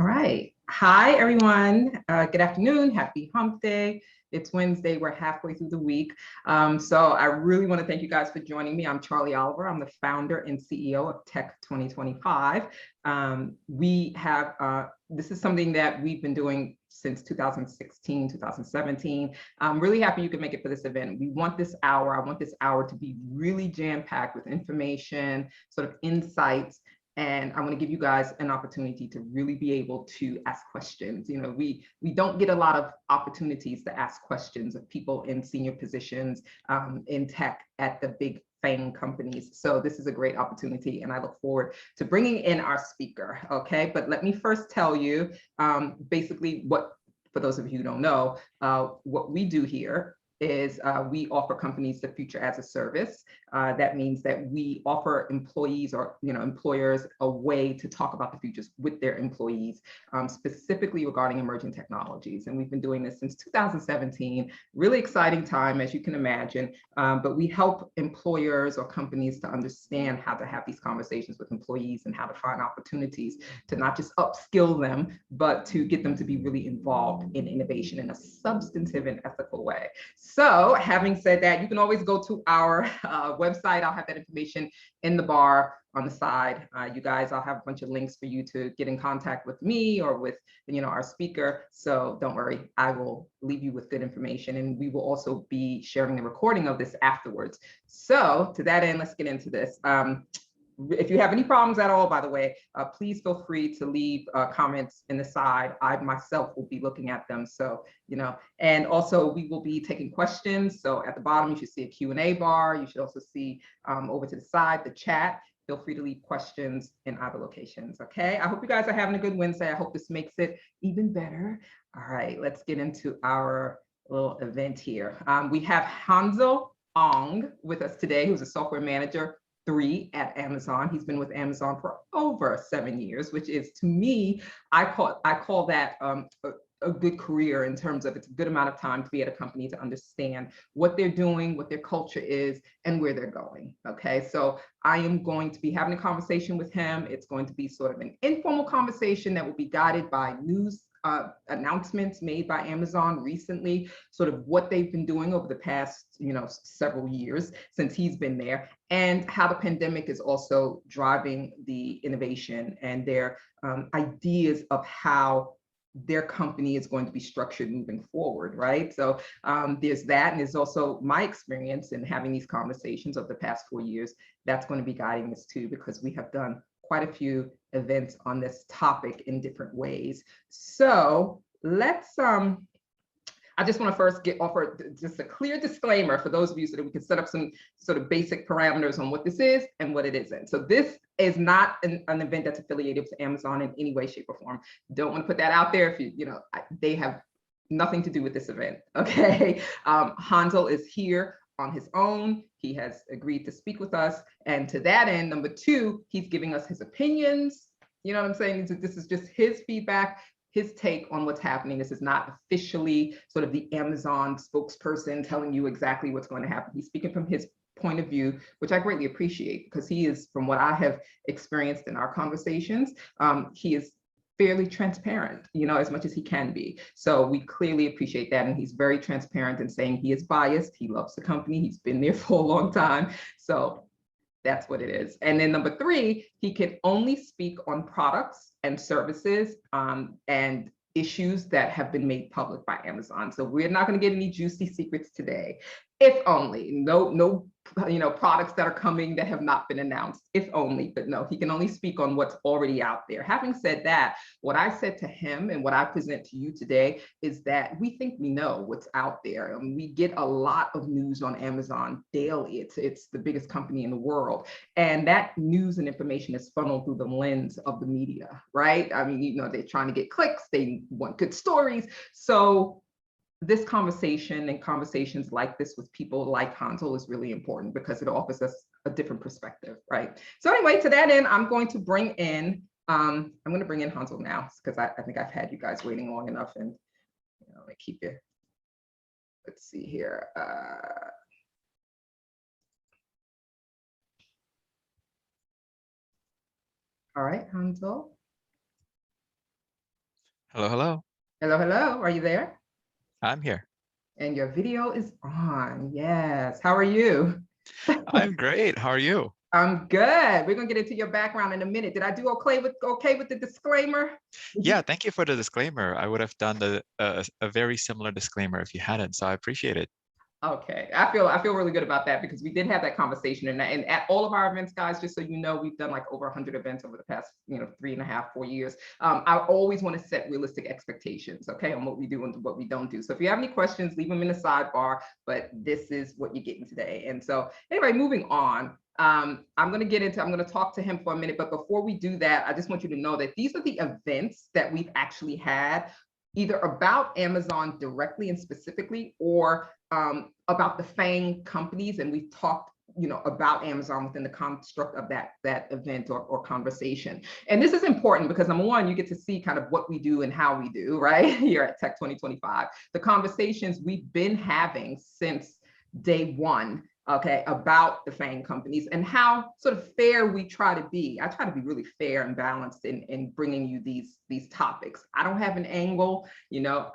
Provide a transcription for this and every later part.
All right. Hi, everyone. Good afternoon. Happy Hump Day. It's Wednesday. We're halfway through the week. So I really want to thank you guys for joining me. I'm Charlie Oliver. I'm the founder and CEO of Tech 2025. This is something that we've been doing since 2016, 2017. I'm really happy you could make it for this event. I want this hour to be really jam-packed with information, sort of insights, and I want to give you guys an opportunity to really be able to ask questions. You know, we don't get a lot of opportunities to ask questions of people in senior positions in tech at the big FANG companies. So this is a great opportunity, and I look forward to bringing in our speaker. Okay, but let me first tell you basically for those of you who don't know, what we do here is we offer companies the future as a service. That means that we offer employees or employers a way to talk about the futures with their employees, specifically regarding emerging technologies. And we've been doing this since 2017. Really exciting time, as you can imagine. But we help employers or companies to understand how to have these conversations with employees and how to find opportunities to not just upskill them, but to get them to be really involved in innovation in a substantive and ethical way. So having said that, you can always go to our website. I'll have that information in the bar on the side. You guys, I'll have a bunch of links for you to get in contact with me or with our speaker. So don't worry, I will leave you with good information, and we will also be sharing the recording of this afterwards. So to that end, let's get into this. If you have any problems at all, by the way, please feel free to leave comments in the side. I myself will be looking at them. So, and also we will be taking questions. So at the bottom, you should see a Q&A bar. You should also see over to the side, the chat. Feel free to leave questions in other locations. Okay. I hope you guys are having a good Wednesday. I hope this makes it even better. All right, let's get into our little event here. We have Hansel with us today, who's a software manager 3 at Amazon. He's been with Amazon for over 7 years, which is, to me, I call that a good career in terms of it's a good amount of time to be at a company to understand what they're doing, what their culture is, and where they're going. Okay, so I am going to be having a conversation with him. It's going to be sort of an informal conversation that will be guided by news announcements made by Amazon recently, sort of what they've been doing over the past, several years since he's been there, and how the pandemic is also driving the innovation and their ideas of how their company is going to be structured moving forward, right? So there's that, and there's also my experience in having these conversations of the past 4 years. That's going to be guiding this too, because we have done quite a few events on this topic in different ways. So let's, I just want to first offer just a clear disclaimer for those of you so that we can set up some sort of basic parameters on what this is and what it isn't. So this is not an event that's affiliated to Amazon in any way, shape, or form. Don't want to put that out there. If they have nothing to do with this event, okay? Hansel is here on his own. He has agreed to speak with us. And to that end, number 2, he's giving us his opinions. You know what I'm saying? This is just his feedback, his take on what's happening. This is not officially sort of the Amazon spokesperson telling you exactly what's going to happen. He's speaking from his point of view, which I greatly appreciate, because he is, from what I have experienced in our conversations, he is fairly transparent, as much as he can be. So we clearly appreciate that. And he's very transparent in saying he is biased. He loves the company. He's been there for a long time. So that's what it is. And then number 3, he can only speak on products and services and issues that have been made public by Amazon. So we're not going to get any juicy secrets today. If only, no products that are coming that have not been announced, if only, but no, he can only speak on what's already out there. Having said that, what I said to him and what I present to you today is that we think we know what's out there. We get a lot of news on Amazon daily. It's the biggest company in the world. And that news and information is funneled through the lens of the media, right? I mean, they're trying to get clicks, they want good stories. So this conversation and conversations like this with people like Hansel is really important because it offers us a different perspective, right? So anyway, to that end, I'm going to bring in Hansel now, because I think I've had you guys waiting long enough, and let me keep you. Let's see here. All right, Hansel. Hello, hello. Hello, hello. Are you there? I'm here. And your video is on. Yes. How are you? I'm great. How are you? I'm good. We're gonna get into your background in a minute. Did I do okay with the disclaimer? Yeah, thank you for the disclaimer. I would have done a very similar disclaimer if you hadn't, so I appreciate it. Okay, I feel really good about that because we did have that conversation, and at all of our events, guys, just so you know, we've done like over 100 events over the past 3.5, 4 years. I always want to set realistic expectations, okay, on what we do and what we don't do. So if you have any questions, leave them in the sidebar. But this is what you're getting today. And so anyway, moving on. I'm going to talk to him for a minute, but before we do that, I just want you to know that these are the events that we've actually had either about Amazon directly and specifically, or about the FANG companies, and we've talked about Amazon within the construct of that event or conversation. And this is important because number one, you get to see kind of what we do and how we do, right, here at Tech 2025. The conversations we've been having since day one, okay, about the FANG companies and how sort of fair we try to be. I try to be really fair and balanced in bringing you these topics. I don't have an angle,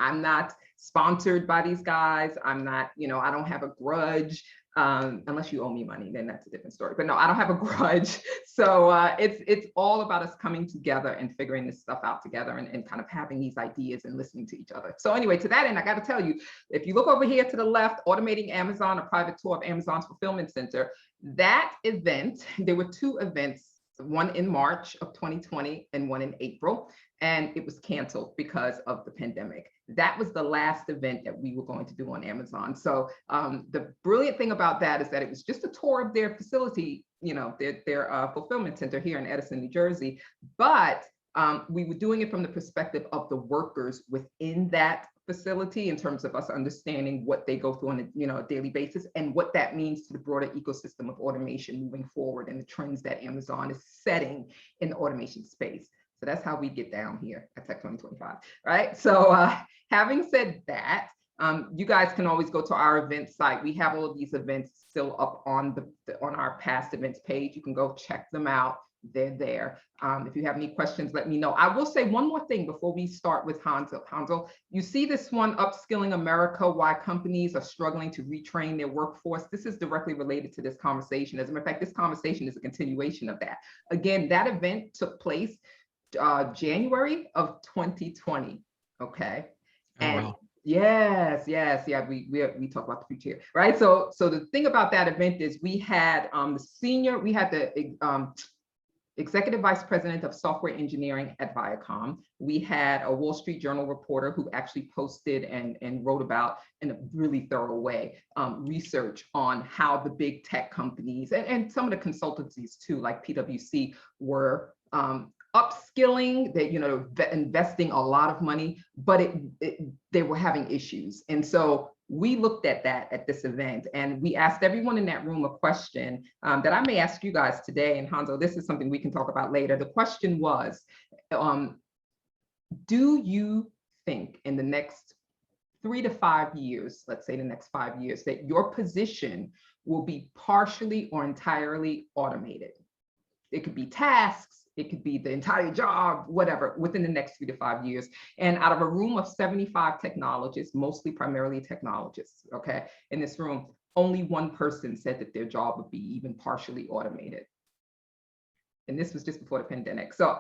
I'm not sponsored by these guys. I'm not, I don't have a grudge. Unless you owe me money, then that's a different story. But no, I don't have a grudge. So it's all about us coming together and figuring this stuff out together and kind of having these ideas and listening to each other. So anyway, to that end, I got to tell you, if you look over here to the left, Automating Amazon, a private tour of Amazon's fulfillment center, that event, there were two events, one in March of 2020 and one in April, and it was canceled because of the pandemic. That was the last event that we were going to do on Amazon. So the brilliant thing about that is that it was just a tour of their facility, their fulfillment center here in Edison, New Jersey. But we were doing it from the perspective of the workers within that facility in terms of us understanding what they go through on a daily basis and what that means to the broader ecosystem of automation moving forward and the trends that Amazon is setting in the automation space. So that's how we get down here at Tech 2025, right? So having said that, you guys can always go to our event site. We have all of these events still up on our past events page. You can go check them out. They're there. If you have any questions, let me know. I will say one more thing before we start with Hansel. Hansel, you see this one, Upskilling America, why companies are struggling to retrain their workforce. This is directly related to this conversation. As a matter of fact, this conversation is a continuation of that. Again, that event took place January of 2020. Okay. Oh, And wow. yes, yeah, we talk about the future here, right? So the thing about that event is we had the executive vice president of software engineering at Viacom. We had a Wall Street Journal reporter who actually posted and wrote about in a really thorough way research on how the big tech companies and some of the consultancies too, like PwC, were upskilling, that investing a lot of money, but they were having issues. And so we looked at that at this event, and we asked everyone in that room a question that I may ask you guys today. And Hansel, this is something we can talk about later. The question was, do you think in the next 3 to 5 years, let's say the next 5 years, that your position will be partially or entirely automated? It could be tasks, it could be the entire job, whatever, within the next 3 to 5 years. And out of a room of 75 technologists, mostly primarily technologists, okay, in this room, only one person said that their job would be even partially automated. And this was just before the pandemic. So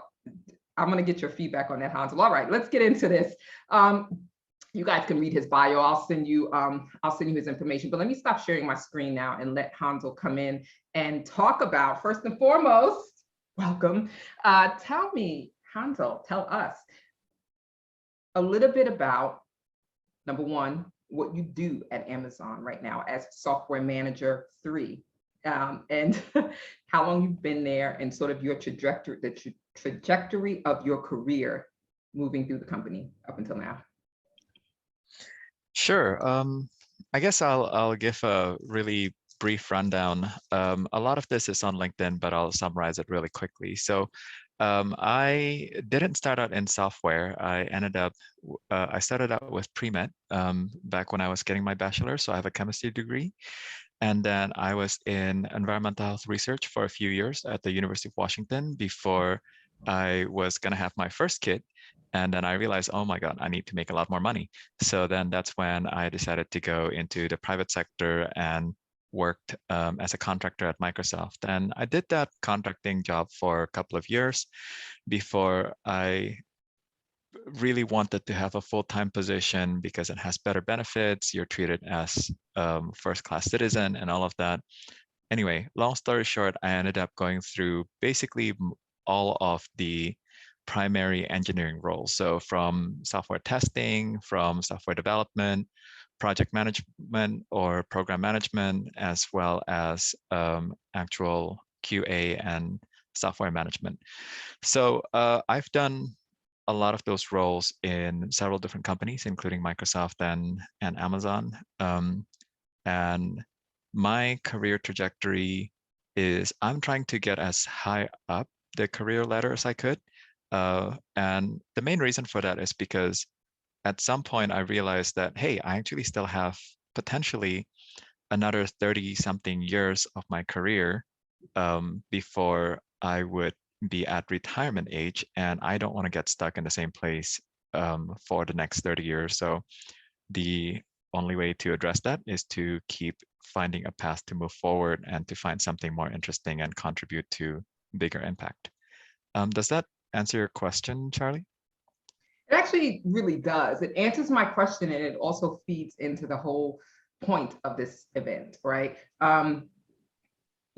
I'm going to get your feedback on that, Hansel. All right, let's get into this. You guys can read his bio. I'll send you his information. But let me stop sharing my screen now and let Hansel come in and talk about, first and foremost, welcome. Tell me, Hansel, tell us a little bit about, number one, what you do at Amazon right now as software manager 3, and how long you've been there, and sort of your trajectory, the trajectory of your career moving through the company up until now. Sure. I guess I'll give a really brief rundown. A lot of this is on LinkedIn, but I'll summarize it really quickly. So I didn't start out in software. I started out with pre-med back when I was getting my bachelor's. So I have a chemistry degree. And then I was in environmental health research for a few years at the University of Washington before I was going to have my first kid. And then I realized, oh my God, I need to make a lot more money. So then that's when I decided to go into the private sector and worked as a contractor at Microsoft. And I did that contracting job for a couple of years before I really wanted to have a full-time position because it has better benefits. You're treated as first-class citizen and all of that. Anyway, long story short, I ended up going through basically all of the primary engineering roles. So from software testing, from software development, project management or program management, as well as actual QA and software management. So I've done a lot of those roles in several different companies, including Microsoft and Amazon. And my career trajectory is I'm trying to get as high up the career ladder as I could. And the main reason for that is because at some point I realized that, hey, I actually still have potentially another 30 something years of my career before I would be at retirement age, and I don't want to get stuck in the same place for the next 30 years. So the only way to address that is to keep finding a path to move forward and to find something more interesting and contribute to bigger impact. Does that answer your question, Charlie? It actually really does. It answers my question, and it also feeds into the whole point of this event, right?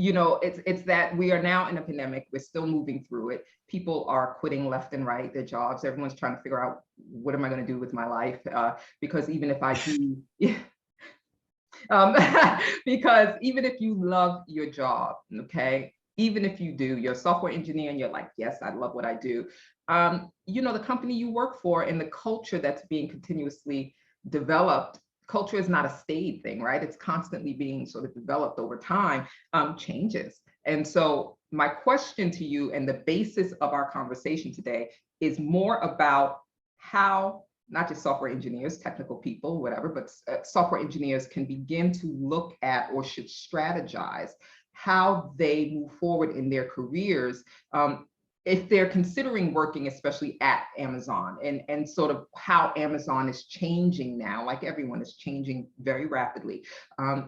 You know, it's that we are now in a pandemic. We're still moving through it. People are quitting left and right their jobs. Everyone's trying to figure out, what am I going to do with my life? Because even if I do, because even if you love your job, okay, even if you do, you're a software engineer and you're like, yes, I love what I do. You know, the company you work for and the culture that's being continuously developed, culture is not a staid thing, right? It's constantly being sort of developed over time, changes. And so my question to you and the basis of our conversation today is more about how not just software engineers, technical people, whatever, but software engineers can begin to look at or should strategize how they move forward in their careers if they're considering working, especially at Amazon, and sort of how Amazon is changing now, like everyone is changing very rapidly.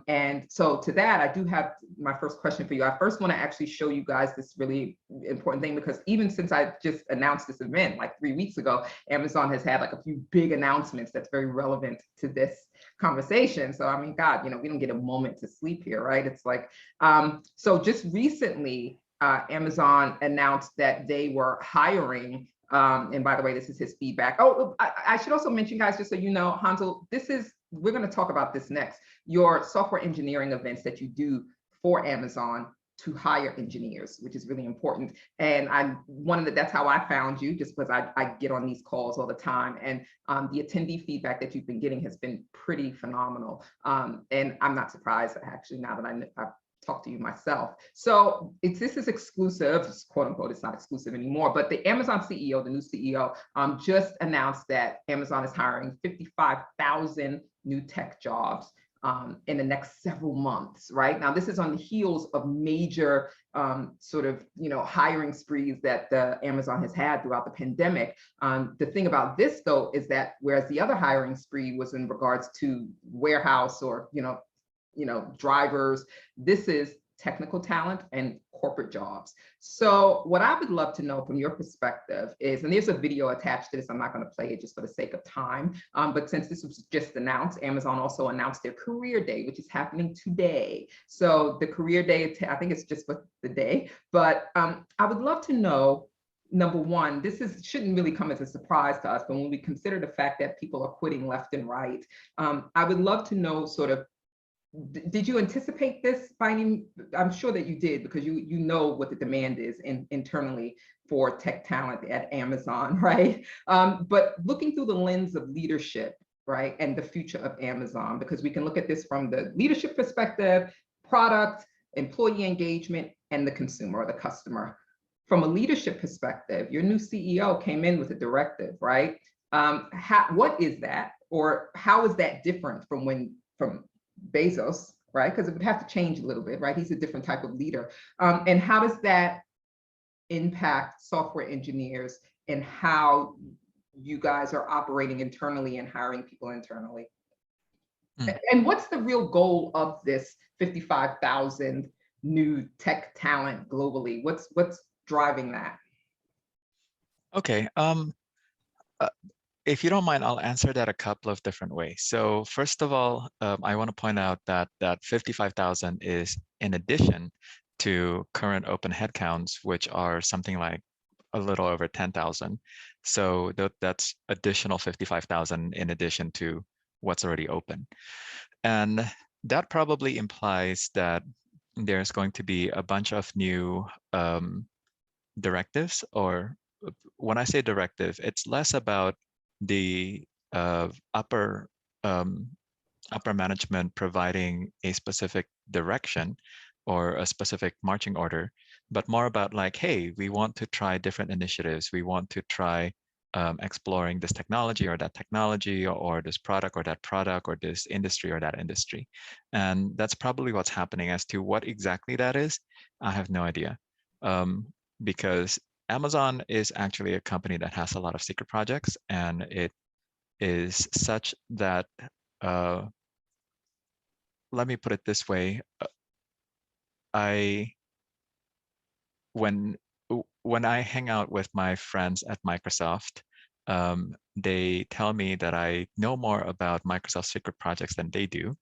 And so to that, I do have my first question for you. I first want to actually show you guys this really important thing, because even since I just announced this event like 3 weeks ago, Amazon has had like a few big announcements that's very relevant to this conversation. So I mean, God, you know, we don't get a moment to sleep here, right? It's like, so just recently, Amazon announced that they were hiring, and by the way, this is his feedback. Oh, I should also mention, guys, just so you know, Hansel, we're going to talk about this next, your software engineering events that you do for Amazon to hire engineers, which is really important. And that's how I found you, just because I get on these calls all the time. And the attendee feedback that you've been getting has been pretty phenomenal. And I'm not surprised, actually, now that I've talk to you myself. So this is exclusive, quote unquote, it's not exclusive anymore, but the Amazon CEO, the new CEO, just announced that Amazon is hiring 55,000 new tech jobs in the next several months, right? Now, this is on the heels of major sort of, you know, hiring sprees that Amazon has had throughout the pandemic. The thing about this, though, is that whereas the other hiring spree was in regards to warehouse or, drivers, this is technical talent and corporate jobs. So what I would love to know from your perspective is, and there's a video attached to this, I'm not going to play it just for the sake of time, but since this was just announced, Amazon also announced their career day, which is happening today. So the career day, I think it's just for the day, but I would love to know, number one, shouldn't really come as a surprise to us, but when we consider the fact that people are quitting left and right, I would love to know sort of, did you anticipate this finding? I'm sure that you did, because you know what the demand is internally for tech talent at Amazon, right? But looking through the lens of leadership, right, and the future of Amazon, because we can look at this from the leadership perspective, product, employee engagement, and the consumer or the customer. From a leadership perspective, your new CEO came in with a directive, right? What is that, or how is that different from Bezos, right? Because it would have to change a little bit, right? He's a different type of leader. And how does that impact software engineers and how you guys are operating internally and hiring people internally. Mm. And what's the real goal of this 55,000 new tech talent globally? What's driving that? Okay. Uh, if you don't mind, I'll answer that a couple of different ways. So first of all, I want to point out that that 55,000 is in addition to current open headcounts, which are something like a little over 10,000. So that's additional 55,000 in addition to what's already open. And that probably implies that there's going to be a bunch of new directives, or when I say directive, it's less about the upper um, upper management providing a specific direction or a specific marching order, but more about like, hey, we want to try different initiatives. We want to try exploring this technology or that technology, or this product or that product, or this industry or that industry. And that's probably what's happening. As to what exactly that is, I have no idea. Because Amazon is actually a company that has a lot of secret projects, and it is such that uh, let me put it this way. I when when I hang out with my friends at Microsoft, they tell me that I know more about Microsoft's secret projects than they do.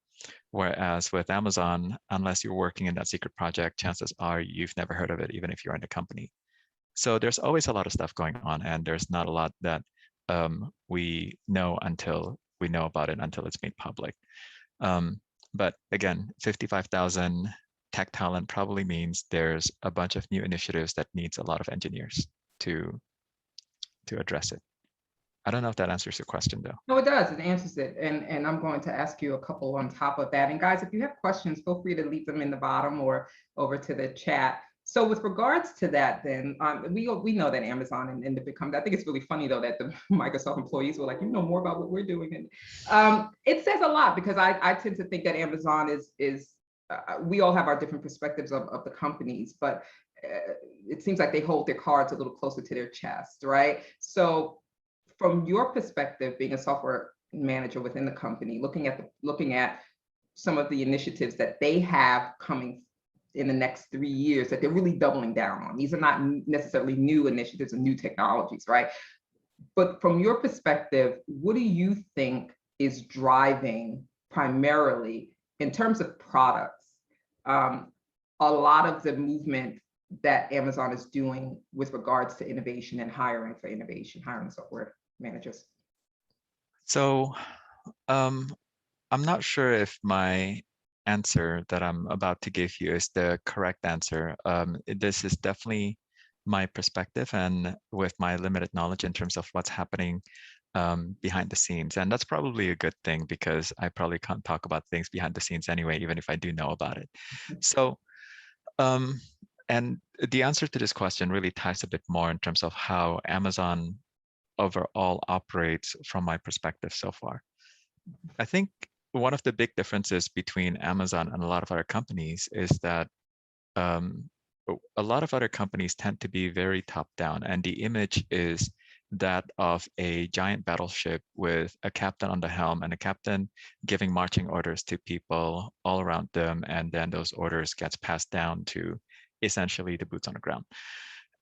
Whereas with Amazon, unless you're working in that secret project, chances are you've never heard of it, even if you're in the company. So there's always a lot of stuff going on, and there's not a lot that we know until we know about it, until it's made public. But again, 55,000 tech talent probably means there's a bunch of new initiatives that needs a lot of engineers to address it. I don't know if that answers your question though. No, it does. It answers it. And I'm going to ask you a couple on top of that. And guys, if you have questions, feel free to leave them in the bottom or over to the chat. So with regards to that, then we know that Amazon and the big company. I think it's really funny though that the Microsoft employees were like, you know more about what we're doing, and it says a lot, because I tend to think that Amazon is we all have our different perspectives of the companies, but it seems like they hold their cards a little closer to their chest, right? So from your perspective, being a software manager within the company, looking at some of the initiatives that they have coming in the next 3 years that they're really doubling down on. These are not necessarily new initiatives and new technologies, right? But from your perspective, what do you think is driving primarily in terms of products, a lot of the movement that Amazon is doing with regards to innovation and hiring for innovation, hiring software managers? So I'm not sure if my answer that I'm about to give you is the correct answer. This is definitely my perspective and with my limited knowledge in terms of what's happening behind the scenes. And that's probably a good thing, because I probably can't talk about things behind the scenes anyway, even if I do know about it. So, and the answer to this question really ties a bit more in terms of how Amazon overall operates from my perspective so far. I think one of the big differences between Amazon and a lot of other companies is that um, a lot of other companies tend to be very top down, and the image is that of a giant battleship with a captain on the helm and a captain giving marching orders to people all around them, and then those orders gets passed down to essentially the boots on the ground.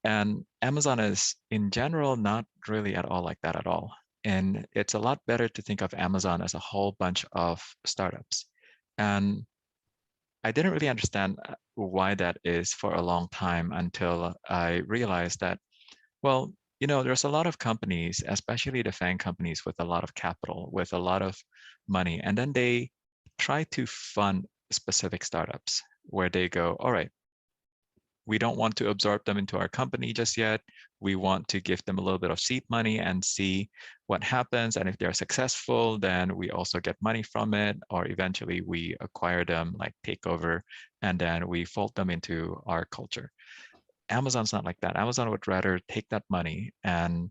And Amazon is in general not really at all like that at all. And it's a lot better to think of Amazon as a whole bunch of startups. And I didn't really understand why that is for a long time, until I realized that, well, there's a lot of companies, especially the FANG companies, with a lot of capital, with a lot of money, and then they try to fund specific startups where they go, all right, we don't want to absorb them into our company just yet. We want to give them a little bit of seed money and see what happens. And if they're successful, then we also get money from it. Or eventually we acquire them, like take over, and then we fold them into our culture. Amazon's not like that. Amazon would rather take that money and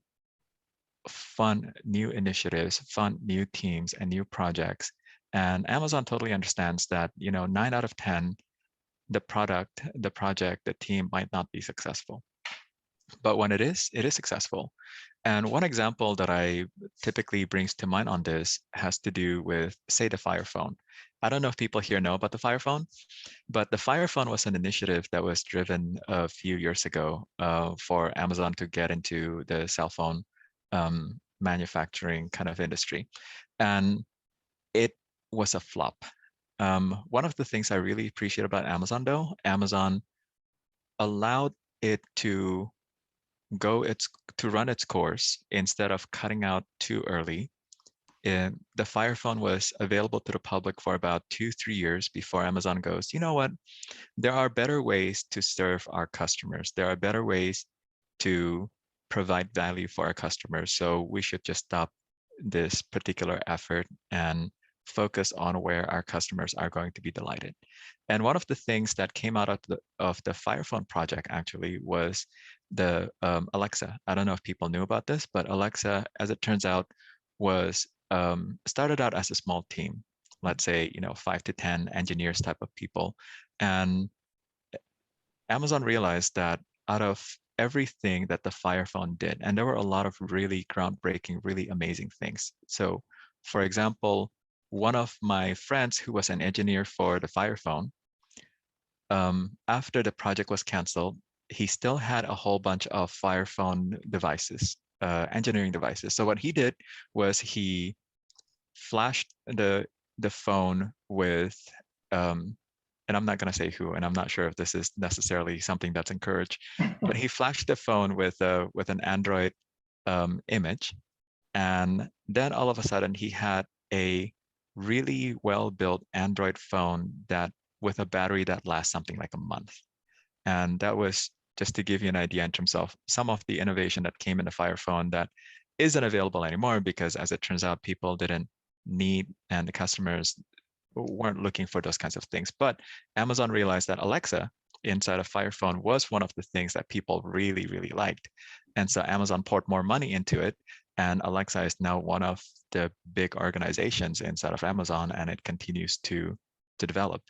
fund new initiatives, fund new teams and new projects. And Amazon totally understands that, 9 out of 10, the product, the project, the team might not be successful. But when it is successful. And one example that I typically brings to mind on this has to do with, say, the Fire Phone. I don't know if people here know about the Fire Phone, but the Fire Phone was an initiative that was driven a few years ago for Amazon to get into the cell phone manufacturing kind of industry. And it was a flop. One of the things I really appreciate about Amazon, though, Amazon allowed it to run its course instead of cutting out too early. And the Fire Phone was available to the public for about 2-3 years before Amazon goes, you know what? There are better ways to serve our customers. There are better ways to provide value for our customers. So we should just stop this particular effort and focus on where our customers are going to be delighted. And one of the things that came out of the Fire Phone project actually was the Alexa. I don't know if people knew about this, but Alexa, as it turns out, was started out as a small team. Let's say 5 to 10 engineers type of people, and Amazon realized that out of everything that the Fire Phone did, and there were a lot of really groundbreaking, really amazing things. So, for example, one of my friends who was an engineer for the Fire Phone, after the project was canceled, he still had a whole bunch of Fire Phone devices, engineering devices. So what he did was he flashed the phone with and I'm not going to say who, and I'm not sure if this is necessarily something that's encouraged, but he flashed the phone with an Android image, and then all of a sudden he had a really well-built Android phone that with a battery that lasts something like a month. And that was just to give you an idea in terms of some of the innovation that came in the Fire Phone that isn't available anymore because, as it turns out, people didn't need and the customers weren't looking for those kinds of things. But Amazon realized that Alexa inside of Fire Phone was one of the things that people really, really liked. And so Amazon poured more money into it. And Alexa is now one of the big organizations inside of Amazon, and it continues to develop.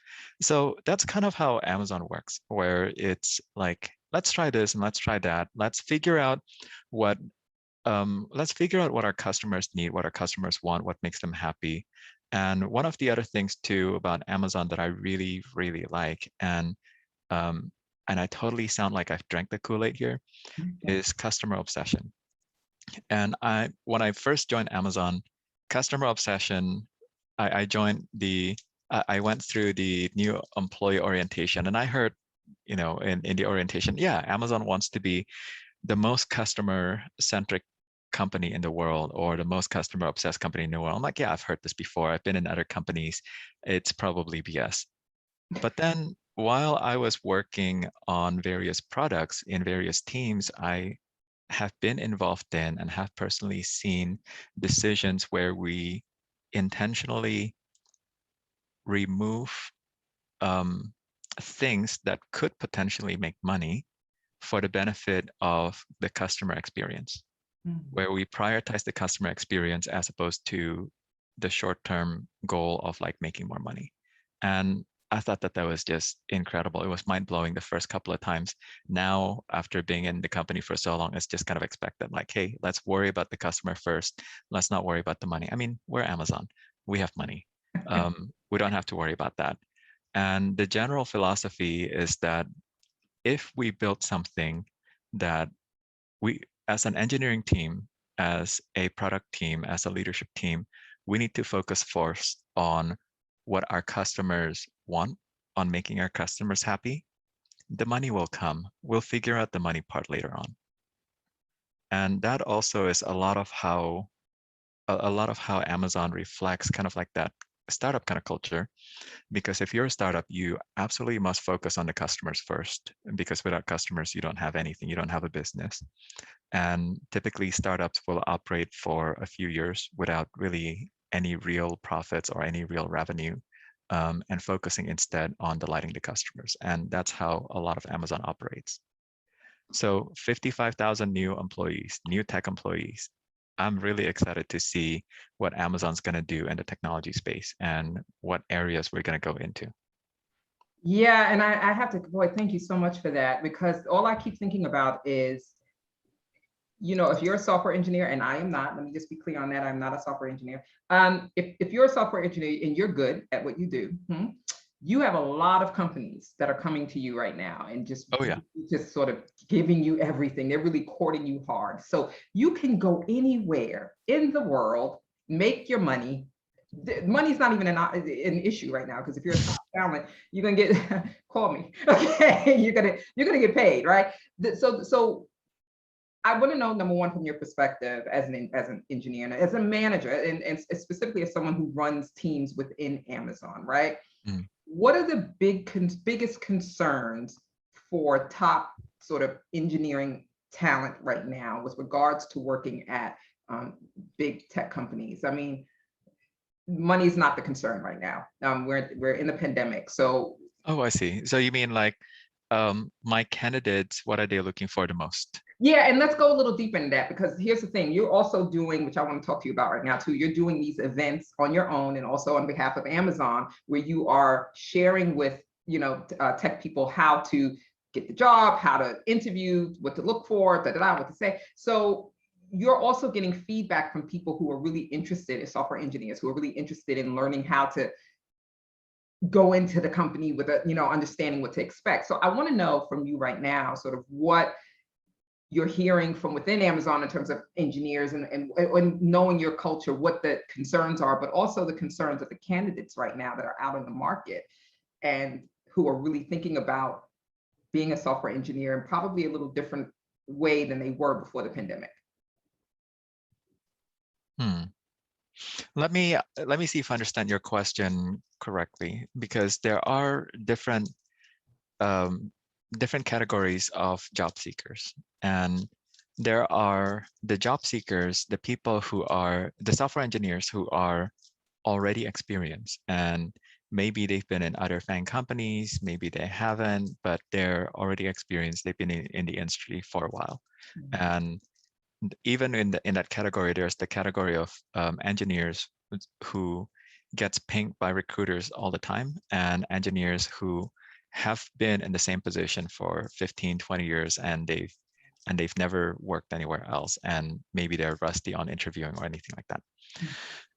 So that's kind of how Amazon works, where it's like, let's try this and let's try that. Let's figure out what our customers need, what our customers want, what makes them happy. And one of the other things too about Amazon that I really, really like, and I totally sound like I've drank the Kool-Aid here, is customer obsession. And when I first joined Amazon, customer obsession, I went through the new employee orientation, and I heard, in the orientation, yeah, Amazon wants to be the most customer-centric company in the world, or the most customer-obsessed company in the world. I'm like, yeah, I've heard this before. I've been in other companies. It's probably BS. But then while I was working on various products in various teams, I have been involved in and have personally seen decisions where we intentionally remove things that could potentially make money for the benefit of the customer experience, where we prioritize the customer experience as opposed to the short-term goal of like making more money. And I thought that was just incredible. It was mind-blowing the first couple of times. Now, after being in the company for so long, it's just kind of expected, like, hey, let's worry about the customer first. Let's not worry about the money. I mean, we're Amazon. We have money. We don't have to worry about that. And the general philosophy is that if we build something that we, as an engineering team, as a product team, as a leadership team, we need to focus first on what our customers want, on making our customers happy. The money will come. We'll figure out the money part later on. And that also is a lot of how Amazon reflects kind of like that startup kind of culture. Because if you're a startup, you absolutely must focus on the customers first, because without customers, you don't have anything, you don't have a business. And typically startups will operate for a few years without really any real profits or any real revenue, and focusing instead on delighting the customers. And that's how a lot of Amazon operates. So 55,000 new employees, new tech employees. I'm really excited to see what Amazon's going to do in the technology space and what areas we're going to go into. Yeah, and I have to, boy, thank you so much for that, because all I keep thinking about is if you're a software engineer, and I am not, let me just be clear on that, I'm not a software engineer. If you're a software engineer and you're good at what you do, you have a lot of companies that are coming to you right now and Oh yeah. just sort of giving you everything. They're really courting you hard. So you can go anywhere in the world, make your money. Money's not even an issue right now, because if you're a top talent, you're gonna get call me. Okay, you're gonna get paid, right? So I want to know, number one, from your perspective as an engineer and as a manager, and specifically as someone who runs teams within Amazon, right? Mm. What are the biggest concerns for top sort of engineering talent right now with regards to working at big tech companies? I mean, money is not the concern right now. We're in the pandemic, so Oh, I see. So you mean like my candidates, what are they looking for the most? yeah, and let's go a little deeper into that, because here's the thing. You're also doing, which I want to talk to you about right now too, you're doing these events on your own and also on behalf of Amazon, where you are sharing with, tech people how to get the job, how to interview, what to look for, what to say. So you're also getting feedback from people who are really interested in software engineers, who are really interested in learning how to go into the company with understanding what to expect. So I want to know from you right now, sort of what you're hearing from within Amazon in terms of engineers, and knowing your culture, what the concerns are, but also the concerns of the candidates right now that are out in the market and who are really thinking about being a software engineer in probably a little different way than they were before the pandemic. Hmm. Let me see if I understand your question correctly, because there are um, different categories of job seekers. And there are the job seekers, the people who are the software engineers who are already experienced, and maybe they've been in other FAANG companies, maybe they haven't, but they're already experienced. They've been in the industry for a while. And even in that category, there's the category of engineers who gets pinged by recruiters all the time, and engineers who have been in the same position for 15, 20 years, and they've never worked anywhere else, and maybe they're rusty on interviewing or anything like that.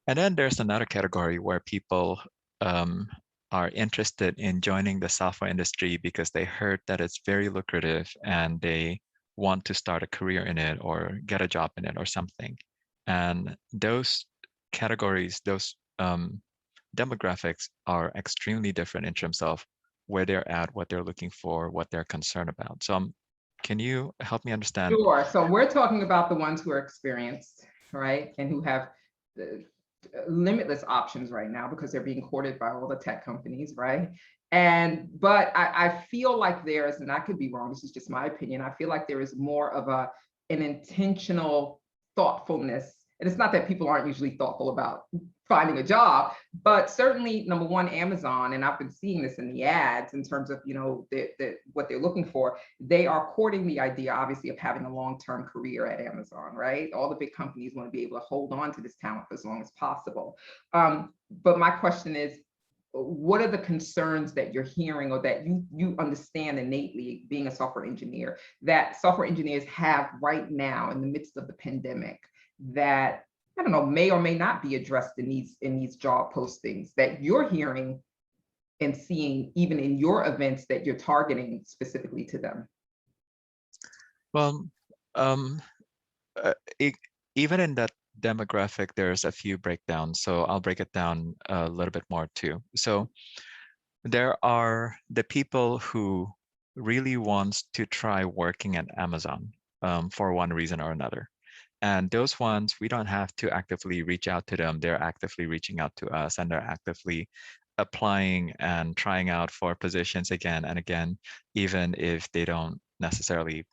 And then there's another category where people are interested in joining the software industry because they heard that it's very lucrative and they want to start a career in it or get a job in it or something. And those categories, those demographics are extremely different in terms of where they're at, what they're looking for, what they're concerned about. So can you help me understand? Sure. So we're talking about the ones who are experienced, right, and who have the limitless options right now because they're being courted by all the tech companies, right? But I feel like there is, and I could be wrong, this is just my opinion, I feel like there is more of an intentional thoughtfulness. And it's not that people aren't usually thoughtful about finding a job, but certainly, number one, Amazon, and I've been seeing this in the ads in terms of what they're looking for. They are courting the idea, obviously, of having a long-term career at Amazon, right? All the big companies want to be able to hold on to this talent for as long as possible. But my question is, what are the concerns that you're hearing, or that you understand innately, being a software engineer, that software engineers have right now in the midst of the pandemic, that I don't know, may or may not be addressed in these job postings, that you're hearing and seeing even in your events that you're targeting specifically to them? Well, um, e even in that demographic, there's a few breakdowns. So I'll break it down a little bit more too. So there are the people who really wants to try working at Amazon for one reason or another. And those ones, we don't have to actively reach out to them. They're actively reaching out to us, and they're actively applying and trying out for positions again and again, even if they don't necessarily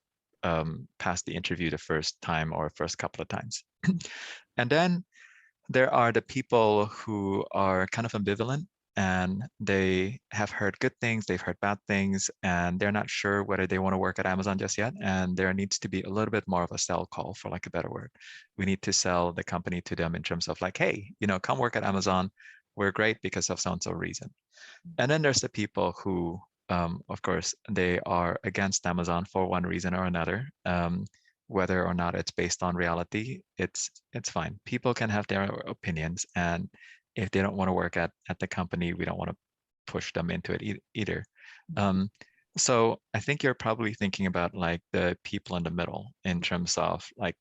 pass the interview the first time or first couple of times. And then there are the people who are kind of ambivalent, and they have heard good things, they've heard bad things, and they're not sure whether they want to work at Amazon just yet. And there needs to be a little bit more of a sell call, for like a better word. We need to sell the company to them in terms of like, hey, come work at Amazon. We're great because of so and so reason. And then there's the people who, of course, they are against Amazon for one reason or another. whether or not it's based on reality, it's fine. People can have their opinions, and if they don't want to work at the company, we don't want to push them into it either. Um, so I think you're probably thinking about like the people in the middle in terms of like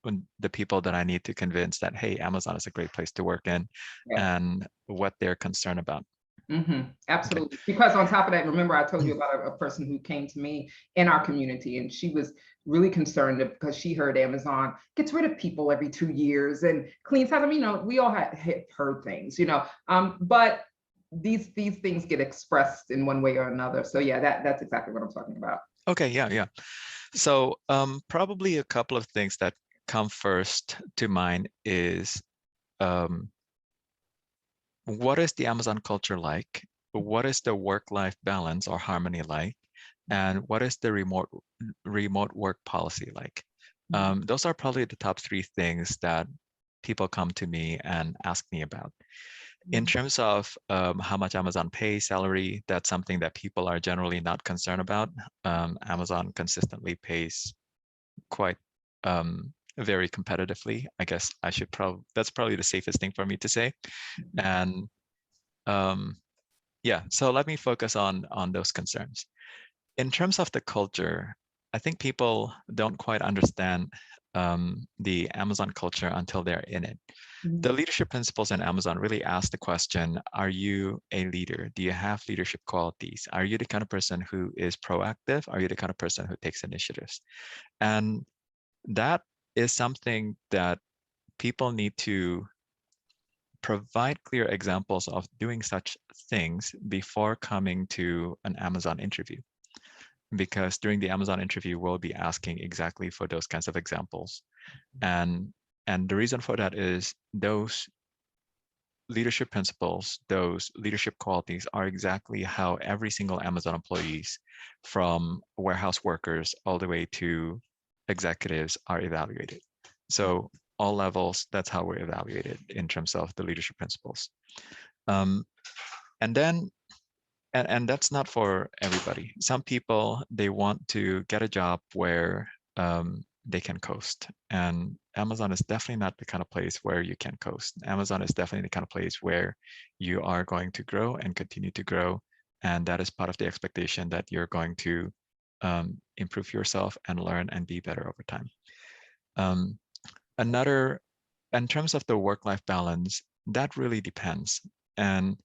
when the people that I need to convince that, hey, Amazon is a great place to work in, Yeah. and what they're concerned about. Okay. Absolutely. Because on top of that, remember I told you about a person who came to me in our community, and she was really concerned because she heard Amazon gets rid of people every 2 years and cleans house. I mean, we all had heard things, but these things get expressed in one way or another. So yeah, that's exactly what I'm talking about. Okay, yeah. So probably a couple of things that come first to mind is what is the Amazon culture like? What is the work-life balance or harmony like? And what is the remote work policy like? Those are probably the top three things that people come to me and ask me about. In terms of how much Amazon pays salary, that's something that people are generally not concerned about. Amazon consistently pays quite very competitively. I guess I should that's probably the safest thing for me to say. And yeah, so let me focus on those concerns. In terms of the culture, I think people don't quite understand the Amazon culture until they're in it. The leadership principles in Amazon really ask the question, are you a leader? Do you have leadership qualities? Are you the kind of person who is proactive? Are you the kind of person who takes initiatives? And that is something that people need to provide clear examples of doing such things before coming to an Amazon interview. Because during the Amazon interview, we'll be asking exactly for those kinds of examples. And the reason for that is those leadership principles, those leadership qualities are exactly how every single Amazon employees, from warehouse workers all the way to executives, are evaluated. So all levels, that's how we're evaluated in terms of the leadership principles. And then, and that's not for everybody. Some people, they want to get a job where they can coast. And Amazon is definitely not the kind of place where you can coast. Amazon is definitely the kind of place where you are going to grow and continue to grow. And that is part of the expectation that you're going to improve yourself and learn and be better over time. In terms of the work-life balance, that really depends. And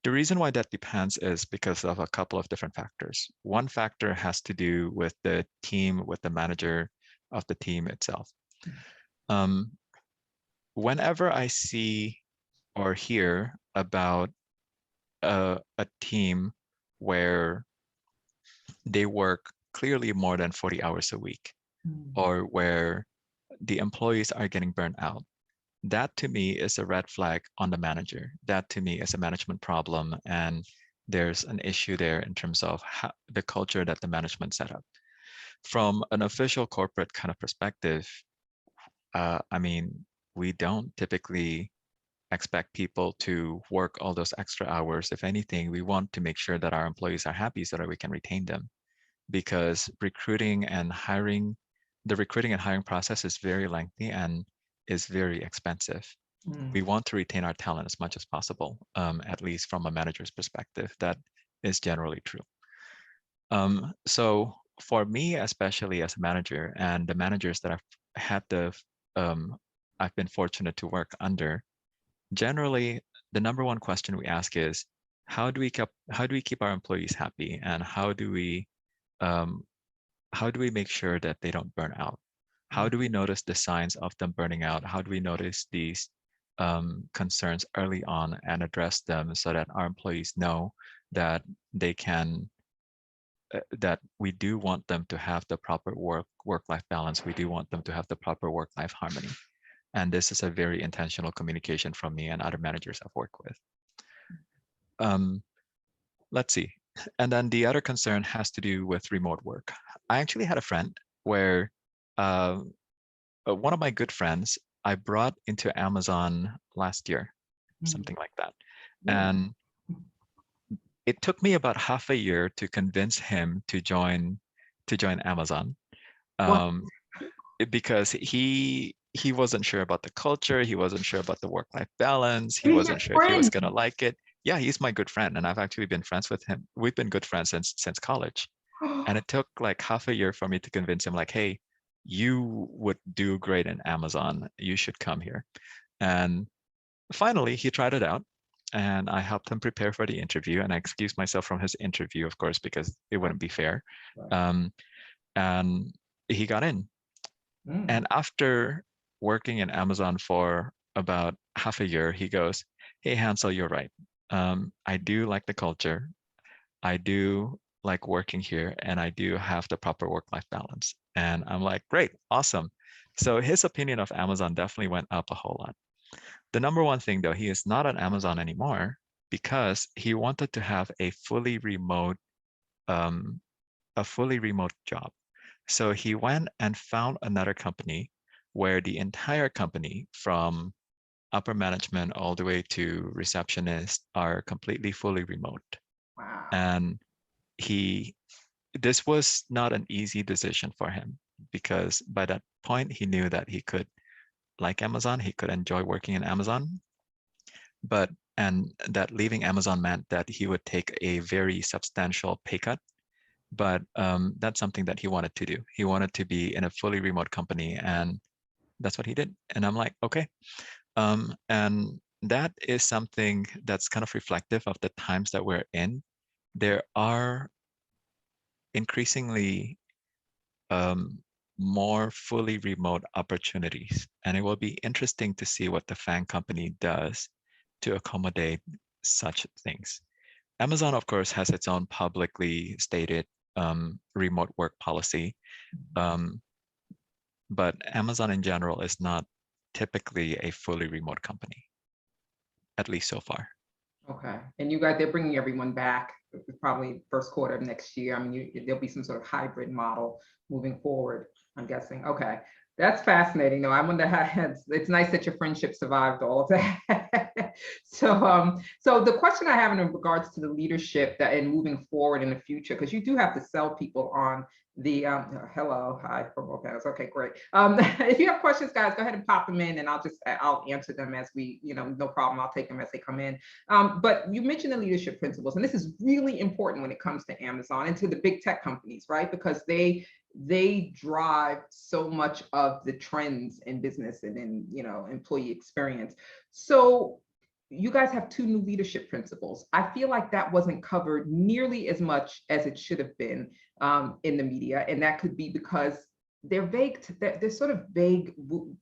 the reason why that depends is because of a couple of different factors. One factor has to do with the team, with the manager of the team itself. Whenever I see or hear about a team where they work clearly more than 40 hours a week, or where the employees are getting burnt out, that to me is a red flag on the manager. That to me is a management problem, and there's an issue there in terms of the culture that the management set up. From an official corporate kind of perspective, I mean, we don't typically expect people to work all those extra hours. If anything, we want to make sure that our employees are happy so that we can retain them, because the recruiting and hiring process is very lengthy and is very expensive. We want to retain our talent as much as possible, at least from a manager's perspective. That is generally true. So for me, especially as a manager, and the managers that I've been fortunate to work under, generally the number one question we ask is, how do we keep our employees happy, and how do we make sure that they don't burn out? How do we notice the signs of them burning out? How do we notice these concerns early on and address them so that our employees know that they can, that we do want them to have the proper work-life balance. We do want them to have the proper work-life harmony. And this is a very intentional communication from me and other managers I've worked with. Let's see. And then the other concern has to do with remote work. I actually had a friend where one of my good friends I brought into Amazon last year, something like that. And it took me about half a year to convince him to join Amazon. because he wasn't sure about the culture, he wasn't sure about the work-life balance, he And he's your wasn't sure if he was friend. gonna like it. Yeah, he's my good friend, and I've actually been friends with him. We've been good friends since college. And it took like half a year for me to convince him, like, hey, you would do great in Amazon. You should come here. And finally, he tried it out. And I helped him prepare for the interview. And I excused myself from his interview, of course, because it wouldn't be fair. Right. Um, and he got in. Mm. And after working in Amazon for about half a year, he goes, hey, Hansel, you're right. I do like the culture. I do like working here, and I do have the proper work-life balance. And I'm like, great, awesome. So his opinion of Amazon definitely went up a whole lot. The number one thing, though, he is not on Amazon anymore because he wanted to have um, a fully remote job. So he went and found another company where the entire company, from upper management all the way to receptionist, are completely fully remote. Wow. And he this was not an easy decision for him because by that point he knew that he could like Amazon, he could enjoy working in Amazon, but and that leaving Amazon meant that he would take a very substantial pay cut. But that's something that he wanted to do. He wanted to be in a fully remote company, and that's what he did. And I'm like, okay. And that is something that's kind of reflective of the times that we're in. There are increasingly um, more fully remote opportunities. And it will be interesting to see what the FAANG company does to accommodate such things. Amazon, of course, has its own publicly stated remote work policy, um, but Amazon in general is not typically a fully remote company, at least so far. Okay. And you guys, they're bringing everyone back probably first quarter of next year. I mean, there'll be some sort of hybrid model moving forward, I'm guessing. Okay. That's fascinating though. I wonder how it's nice that your friendship survived all of that. So the question I have in regards to the leadership that and moving forward in the future, because you do have to sell people on the hello, hi from Orcanos. Okay, great. If you have questions, guys, go ahead and pop them in and I'll answer them as we, no problem. I'll take them as they come in. But you mentioned the leadership principles, and this is really important when it comes to Amazon and to the big tech companies, right? Because they drive so much of the trends in business and in employee experience. So you guys have two new leadership principles. I feel like that wasn't covered nearly as much as it should have been in the media, and that could be because they're vague. They're sort of vague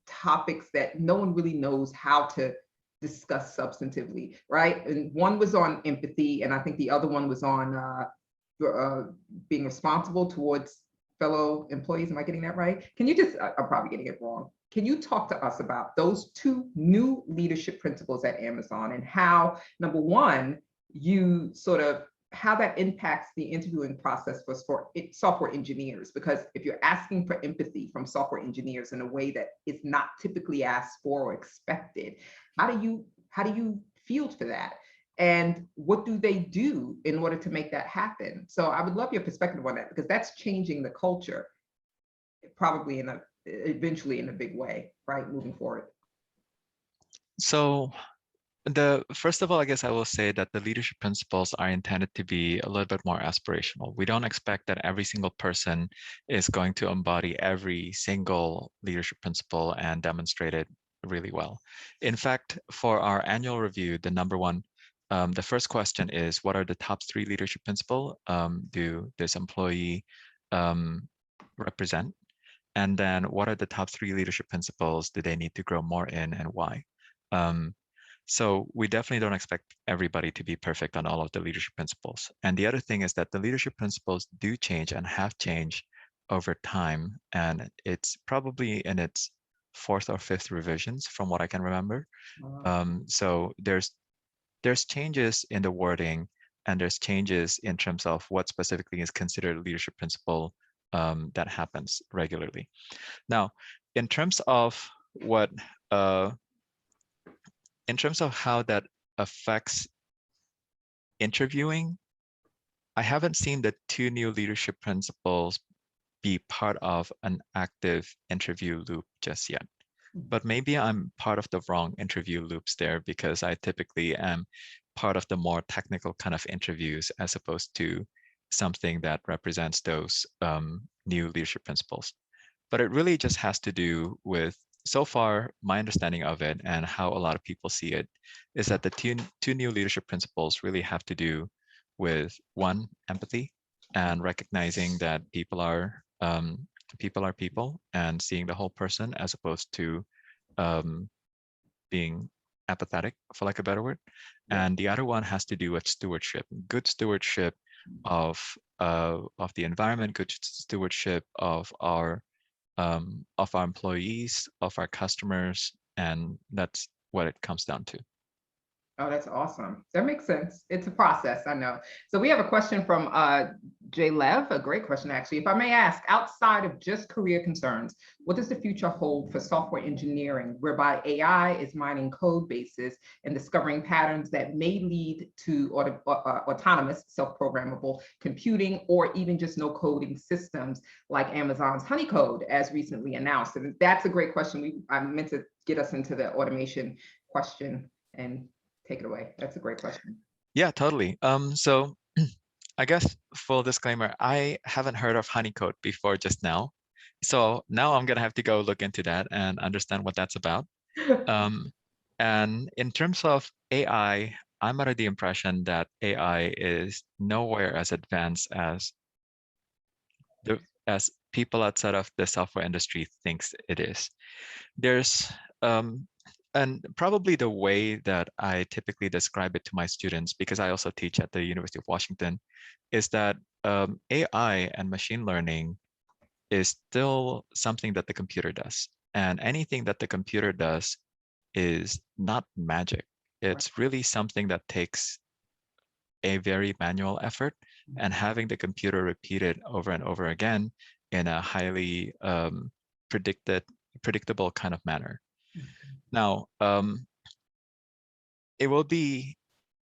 topics that no one really knows how to discuss substantively, right? And one was on empathy, and I think the other one was on being responsible towards fellow employees. Am I getting that right? Can you just, I'm probably getting it wrong. Can you talk to us about those two new leadership principles at Amazon and how, number one, you sort of how that impacts the interviewing process for software engineers? Because if you're asking for empathy from software engineers in a way that is not typically asked for or expected, how do you field for that? And what do they do in order to make that happen? So I would love your perspective on that, because that's changing the culture, probably eventually in a big way, right, moving forward. So first of all, I guess I will say that the leadership principles are intended to be a little bit more aspirational. We don't expect that every single person is going to embody every single leadership principle and demonstrate it really well. In fact, for our annual review, the first question is, what are the top 3 leadership principles do this employee represent? And then what are the top 3 leadership principles do they need to grow more in, and why? So we definitely don't expect everybody to be perfect on all of the leadership principles. And the other thing is that the leadership principles do change and have changed over time. And it's probably in its 4th or 5th revisions from what I can remember. So there's changes in the wording, and there's changes in terms of what specifically is considered a leadership principle that happens regularly. Now, in terms of what in terms of how that affects interviewing, I haven't seen the 2 new leadership principles be part of an active interview loop just yet. But maybe I'm part of the wrong interview loops there, because I typically am part of the more technical kind of interviews as opposed to something that represents those new leadership principles. But it really just has to do with, so far, my understanding of it and how a lot of people see it is that the two new leadership principles really have to do with, one, empathy, and recognizing that people are people and seeing the whole person as opposed to being apathetic, for lack of a better word. Yeah. And the other one has to do with stewardship, good stewardship of the environment, good stewardship of our employees, of our customers, and that's what it comes down to. Oh, that's awesome. That makes sense. It's a process, I know. So we have a question from Jay Lev, a great question, actually. If I may ask, outside of just career concerns, what does the future hold for software engineering, whereby AI is mining code bases and discovering patterns that may lead to autonomous, self-programmable computing, or even just no coding systems like Amazon's Honeycode, as recently announced? And that's a great question. I meant to get us into the automation question, and take it away. That's a great question. Yeah, totally. So I guess full disclaimer, I haven't heard of Honeycode before just now. So now I'm gonna have to go look into that and understand what that's about. And in terms of AI, I'm under the impression that AI is nowhere as advanced as people outside of the software industry thinks it is. There's and probably the way that I typically describe it to my students, because I also teach at the University of Washington, is that AI and machine learning is still something that the computer does. And anything that the computer does is not magic. It's really something that takes a very manual effort, and having the computer repeat it over and over again in a highly predictable kind of manner. Now, it will be,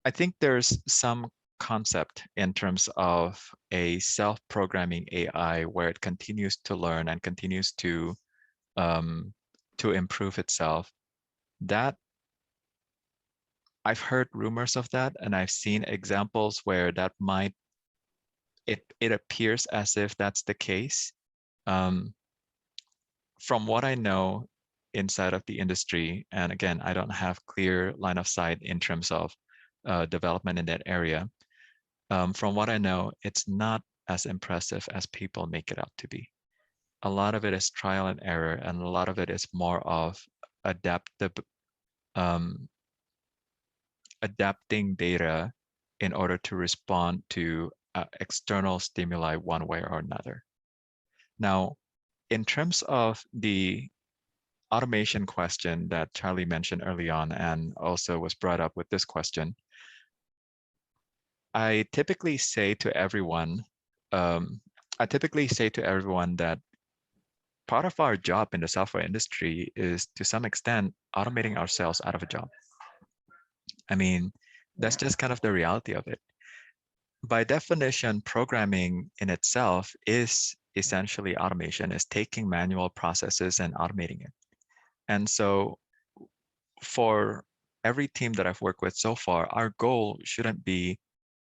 I think there's some concept in terms of a self-programming AI where it continues to learn and continues to improve itself. That I've heard rumors of that, and I've seen examples where that might, it appears as if that's the case. From what I know inside of the industry, and again, I don't have clear line of sight in terms of development in that area. From what I know, it's not as impressive as people make it out to be. A lot of it is trial and error, and a lot of it is more of adapting data in order to respond to external stimuli one way or another. Now, in terms of the automation question that Charlie mentioned early on and also was brought up with this question, I typically say to everyone that part of our job in the software industry is, to some extent, automating ourselves out of a job. I mean, that's just kind of the reality of it. By definition, programming in itself is essentially automation, is taking manual processes and automating it. And so for every team that I've worked with so far, our goal shouldn't be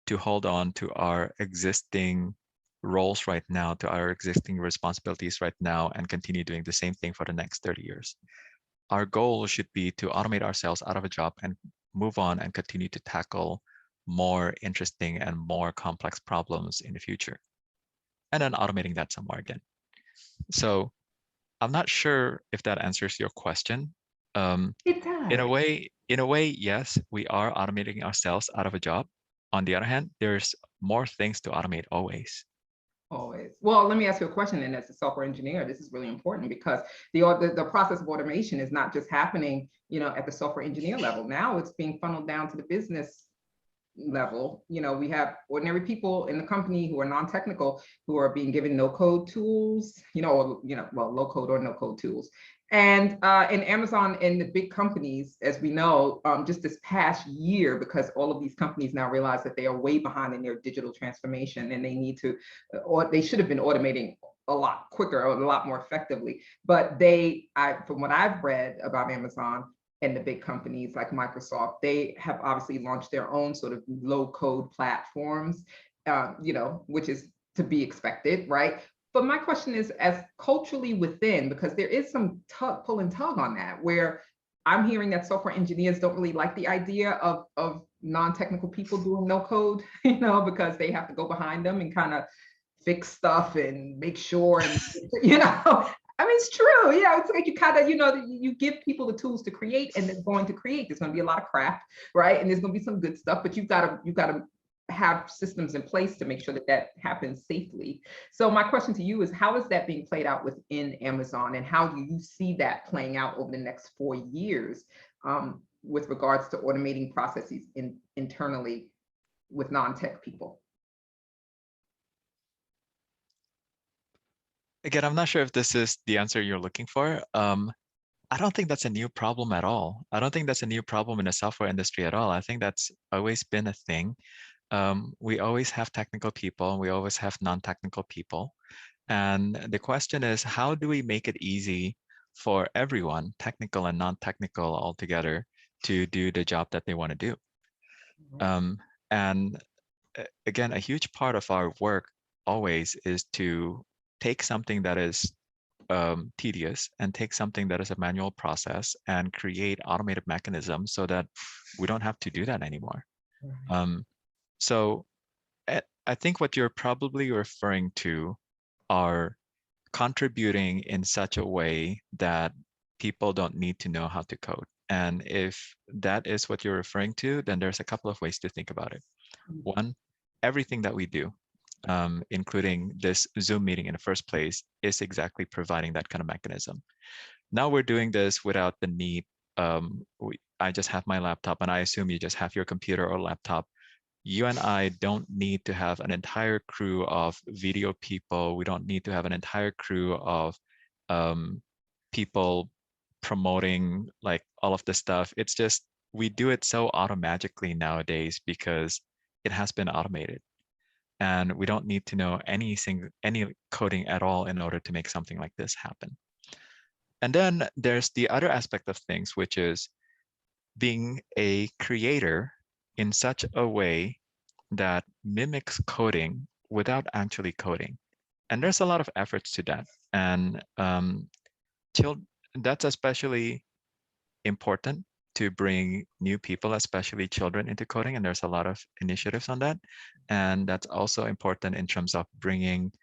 to hold on to our existing roles right now, to our existing responsibilities right now, and continue doing the same thing for the next 30 years. Our goal should be to automate ourselves out of a job and move on and continue to tackle more interesting and more complex problems in the future, and then automating that somewhere again. So I'm not sure if that answers your question. It does. In a way, yes, we are automating ourselves out of a job. On the other hand, there's more things to automate always. Always. Well, let me ask you a question. And as a software engineer, this is really important, because the process of automation is not just happening, at the software engineer level. Now it's being funneled down to the business level. We have ordinary people in the company who are non-technical, who are being given no-code tools, well, low-code or no-code tools. And in Amazon and the big companies, as we know, just this past year, because all of these companies now realize that they are way behind in their digital transformation, and they need to, or they should have been automating a lot quicker or a lot more effectively. But from what I've read about Amazon and the big companies like Microsoft, they have obviously launched their own sort of low code platforms, which is to be expected, right? But my question is, as culturally within, because there is some pull and tug on that, where I'm hearing that software engineers don't really like the idea of non-technical people doing no code, because they have to go behind them and kind of fix stuff and make sure, and I mean, it's true. Yeah, it's like you kind of, you give people the tools to create, and they're going to create. There's going to be a lot of crap, right? And there's going to be some good stuff, but you've got to have systems in place to make sure that happens safely. So my question to you is, how is that being played out within Amazon, and how do you see that playing out over the next 4 years with regards to automating processes internally with non-tech people? Again, I'm not sure if this is the answer you're looking for. I don't think that's a new problem at all. I don't think that's a new problem in the software industry at all. I think that's always been a thing. We always have technical people, and we always have non-technical people. And the question is, how do we make it easy for everyone, technical and non-technical altogether, to do the job that they want to do? And again, a huge part of our work always is to take something that is tedious and take something that is a manual process and create automated mechanisms so that we don't have to do that anymore. So I think what you're probably referring to are contributing in such a way that people don't need to know how to code. And if that is what you're referring to, then there's a couple of ways to think about it. One, everything that we do, including this Zoom meeting in the first place, is exactly providing that kind of mechanism. Now we're doing this without the need. I just have my laptop, and I assume you just have your computer or laptop. You and I don't need to have an entire crew of video people. We don't need to have an entire crew of people promoting like all of this stuff. It's just we do it so automatically nowadays because it has been automated. And we don't need to know any coding at all in order to make something like this happen. And then there's the other aspect of things, which is being a creator in such a way that mimics coding without actually coding. And there's a lot of efforts to that. And that's especially important to bring new people, especially children, into coding. And there's a lot of initiatives on that. And that's also important in terms of bringing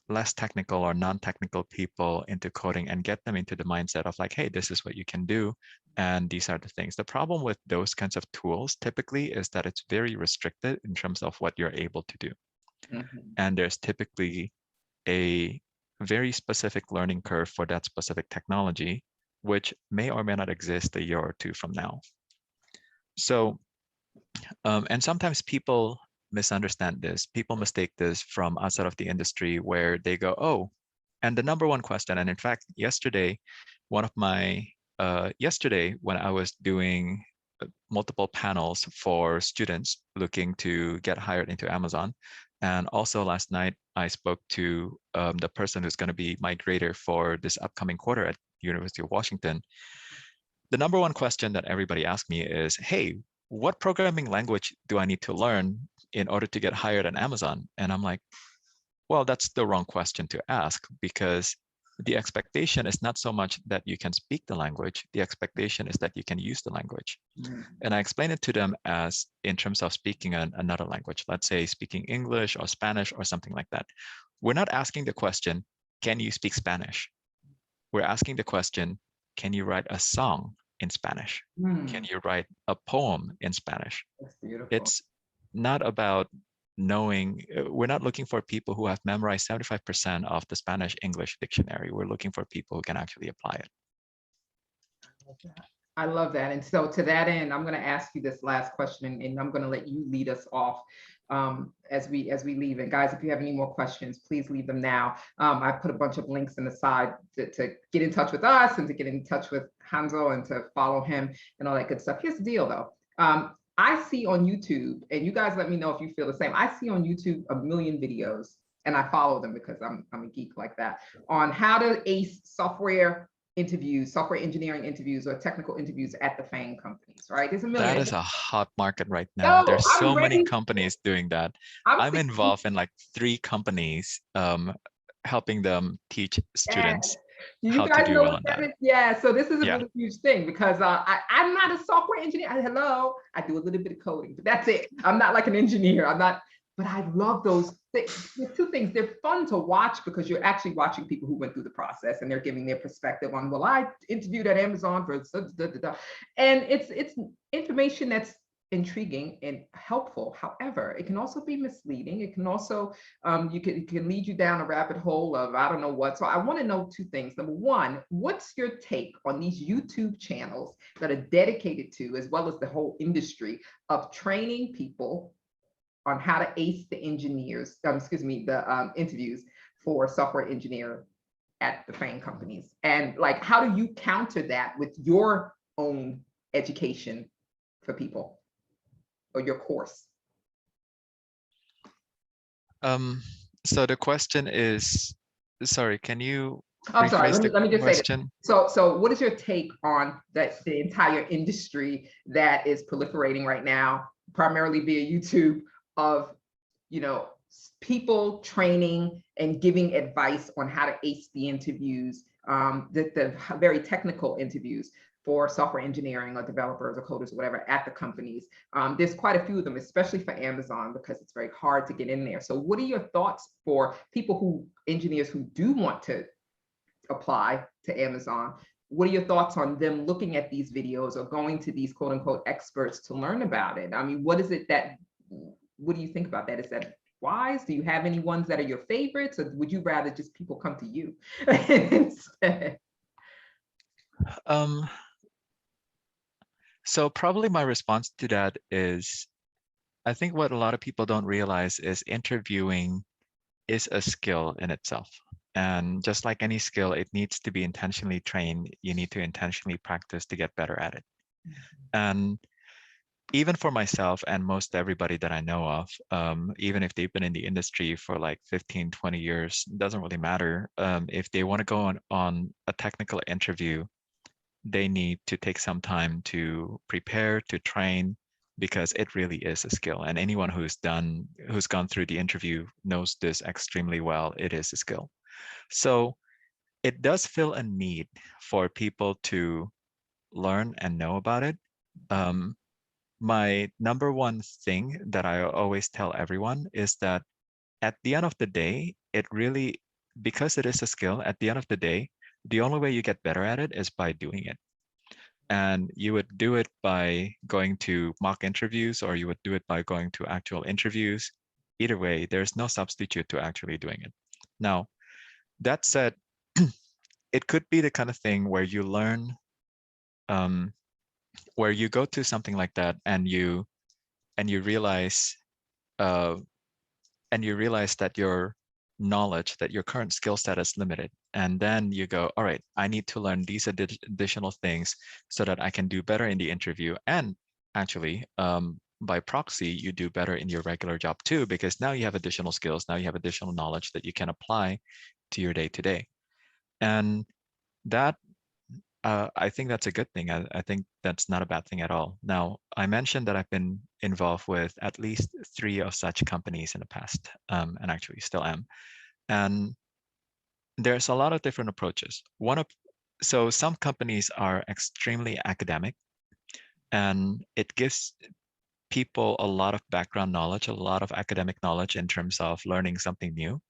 less technical or non-technical people into coding and get them into the mindset of like, hey, this is what you can do. And these are the things. The problem with those kinds of tools typically is that it's very restricted in terms of what you're able to do. And there's typically a very specific learning curve for that specific technology, which may or may not exist a year or two from now. So, and sometimes people misunderstand this. People mistake this from outside of the industry where they go, oh, and the number one question, and in fact, yesterday, yesterday when I was doing multiple panels for students looking to get hired into Amazon, and also last night, I spoke to the person who's going to be my grader for this upcoming quarter at University of Washington. The number one question that everybody asked me is, hey, what programming language do I need to learn in order to get hired at Amazon? And I'm like, well, that's the wrong question to ask, because the expectation is not so much that you can speak the language. The expectation is that you can use the language. And I explain it to them as in terms of speaking another language, let's say speaking English or Spanish or something like that. We're not asking the question, can you speak Spanish? We're asking the question, can you write a song in Spanish? Can you write a poem in Spanish? That's beautiful. It's not about knowing, we're not looking for people who have memorized 75% of the Spanish English dictionary. We're looking for people who can actually apply it. I love that. And so to that end, I'm going to ask you this last question, and I'm going to let you lead us off as we leave. And guys, if you have any more questions, please leave them now. I put a bunch of links in the side to get in touch with us and to get in touch with Hansel and to follow him and all that good stuff. Here's the deal though. I see on YouTube, and you guys let me know if you feel the same. I see on YouTube a million videos and I follow them because I'm a geek like that, on how to ace software interviews, software engineering interviews, or technical interviews at the FANG companies, right? There's a That million. is a hot market right now. No, There's I'm so many ready. companies doing that. I'm I'm thinking, involved in like 3 companies, helping them teach yeah. students Do you how to guys do know well what on that that. is? Yeah, so this is a Yeah, really huge thing because I'm not a software engineer. Hello, I do a little bit of coding, but that's it. I'm not like an engineer. I'm not, but I love those things. There's 2 things. They're fun to watch because you're actually watching people who went through the process and they're giving their perspective on, well, I interviewed at Amazon for and it's information that's intriguing and helpful. However, it can also be misleading. It can also it can lead you down a rabbit hole of I don't know what. So I want to know 2 things. Number one, what's your take on these YouTube channels that are dedicated to, as well as the whole industry of training people on how to ace the engineers, the interviews for software engineer at the FANG companies? And like, how do you counter that with your own education for people or your course? so the question is, sorry, can you I'm sorry, rephrase the let me just say this. question? So what is your take on that, the entire industry that is proliferating right now, primarily via YouTube, of, you know, people training and giving advice on how to ace the interviews, the very technical interviews for software engineering or developers or coders or whatever at the companies? There's quite a few of them, especially for Amazon, because it's very hard to get in there. So what are your thoughts for engineers who do want to apply to Amazon? What are your thoughts on them looking at these videos or going to these quote unquote experts to learn about it? I mean, what do you think about that? Is that wise? Do you have any ones that are your favorites, or would you rather just people come to you instead? Um, so probably my response to that is, I think what a lot of people don't realize is interviewing is a skill in itself. And just like any skill, it needs to be intentionally trained. You need to intentionally practice to get better at it. And even for myself and most everybody that I know of, even if they've been in the industry for like 15, 20 years, doesn't really matter. If they want to go on a technical interview, they need to take some time to prepare, to train, because it really is a skill. And anyone who's gone through the interview knows this extremely well. It is a skill. So it does fill a need for people to learn and know about it. My number one thing that I always tell everyone is that at the end of the day, because it is a skill, at the end of the day, the only way you get better at it is by doing it. And you would do it by going to mock interviews, or you would do it by going to actual interviews. Either way, there's no substitute to actually doing it. Now, that said, it could be the kind of thing where you learn, where you go to something like that and you realize uh, that your knowledge, that your current skill set is limited. And then you go, all right, I need to learn these additional things so that I can do better in the interview. And actually, by proxy, you do better in your regular job too, because now you have additional skills. Now you have additional knowledge that you can apply to your day-to-day. And that, I think that's a good thing. I think that's not a bad thing at all. Now, I mentioned that I've been involved with at least 3 of such companies in the past, and actually still am. And there's a lot of different approaches. So some companies are extremely academic, and it gives people a lot of background knowledge, a lot of academic knowledge in terms of learning something new,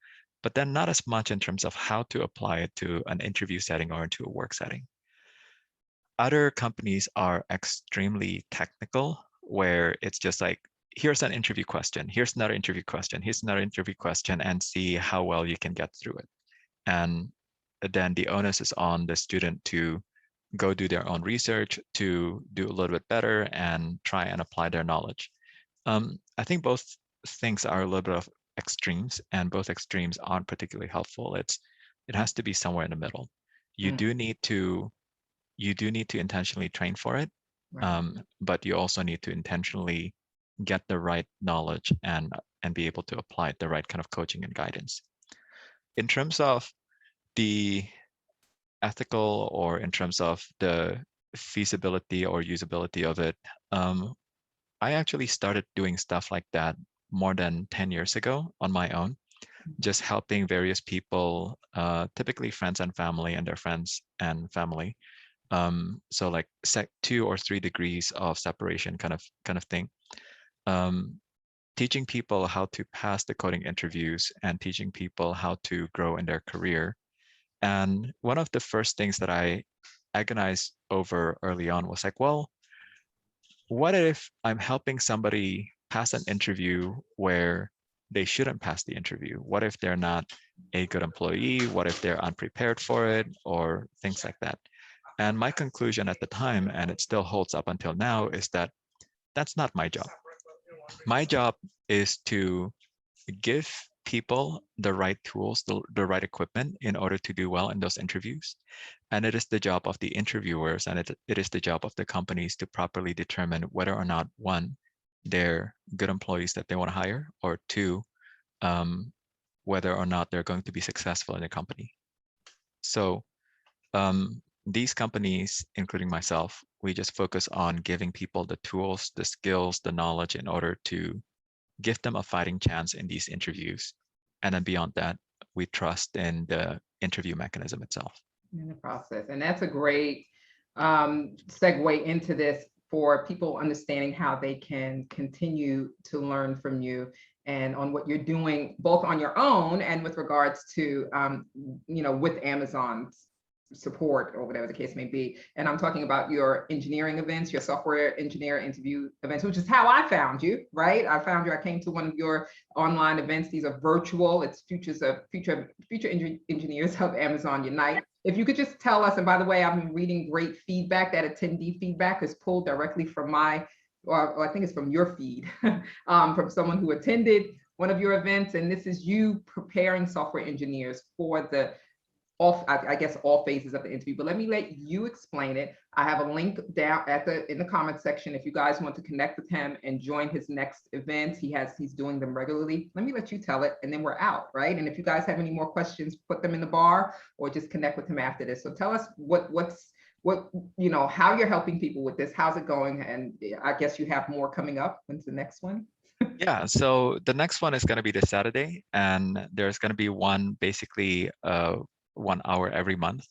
but then not as much in terms of how to apply it to an interview setting or into a work setting. Other companies are extremely technical, where it's just like, here's an interview question, here's another interview question, here's another interview question, and see how well you can get through it. And then the onus is on the student to go do their own research, to do a little bit better and try and apply their knowledge. I think both things are a little bit of extremes, and both extremes aren't particularly helpful. It has to be somewhere in the middle. You Mm, do need to intentionally train for it, right. but you also need to intentionally get the right knowledge and and be able to apply the right kind of coaching and guidance. In terms of the ethical, or in terms of the feasibility or usability of it, I actually started doing stuff like that more than 10 years ago on my own, just helping various people, typically friends and family and their friends and family. So like 2 or 3 degrees of separation kind of thing. Teaching people how to pass the coding interviews and teaching people how to grow in their career. And one of the first things that I agonized over early on was like, well, what if I'm helping somebody pass an interview where they shouldn't pass the interview? What if they're not a good employee? What if they're unprepared for it, or things like that? And my conclusion at the time, and it still holds up until now, is that that's not my job. My job is to give people the right tools, the right equipment in order to do well in those interviews. And it is the job of the interviewers, and it is the job of the companies to properly determine whether or not, one, they're good employees that they want to hire, or two, whether or not they're going to be successful in the company. So these companies, including myself, we just focus on giving people the tools, the skills, the knowledge in order to give them a fighting chance in these interviews. And then beyond that, we trust in the interview mechanism itself. In the process. And that's a great segue into this for people understanding how they can continue to learn from you and on what you're doing, both on your own and with regards to, with Amazon's support or whatever the case may be. And I'm talking about your engineering events, your software engineer interview events, which is how I found you, right? I found you, I came to one of your online events. These are virtual. It's future engineers of Amazon Unite. If you could just tell us, and by the way, I've been reading great feedback. That attendee feedback is pulled directly from or I think it's from your feed, from someone who attended one of your events. And this is you preparing software engineers for I guess all phases of the interview, but let me let you explain it. I have a link down in the comment section if you guys want to connect with him and join his next event. He's doing them regularly. Let me let you tell it, and then we're out, right? And if you guys have any more questions, put them in the bar or just connect with him after this. So tell us how you're helping people with this. How's it going? And I guess you have more coming up. When's the next one? Yeah, so the next one is going to be this Saturday, and there's going to be one basically 1 hour every month.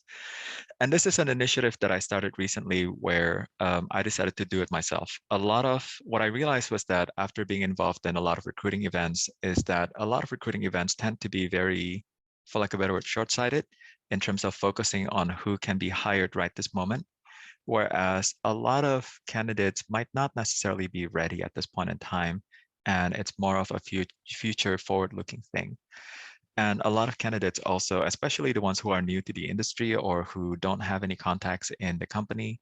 And this is an initiative that I started recently where I decided to do it myself. A lot of what I realized was that after being involved in a lot of recruiting events is that a lot of recruiting events tend to be very, for lack of a better word, short-sighted in terms of focusing on who can be hired right this moment. Whereas a lot of candidates might not necessarily be ready at this point in time. And it's more of a future forward-looking thing. And a lot of candidates also, especially the ones who are new to the industry or who don't have any contacts in the company,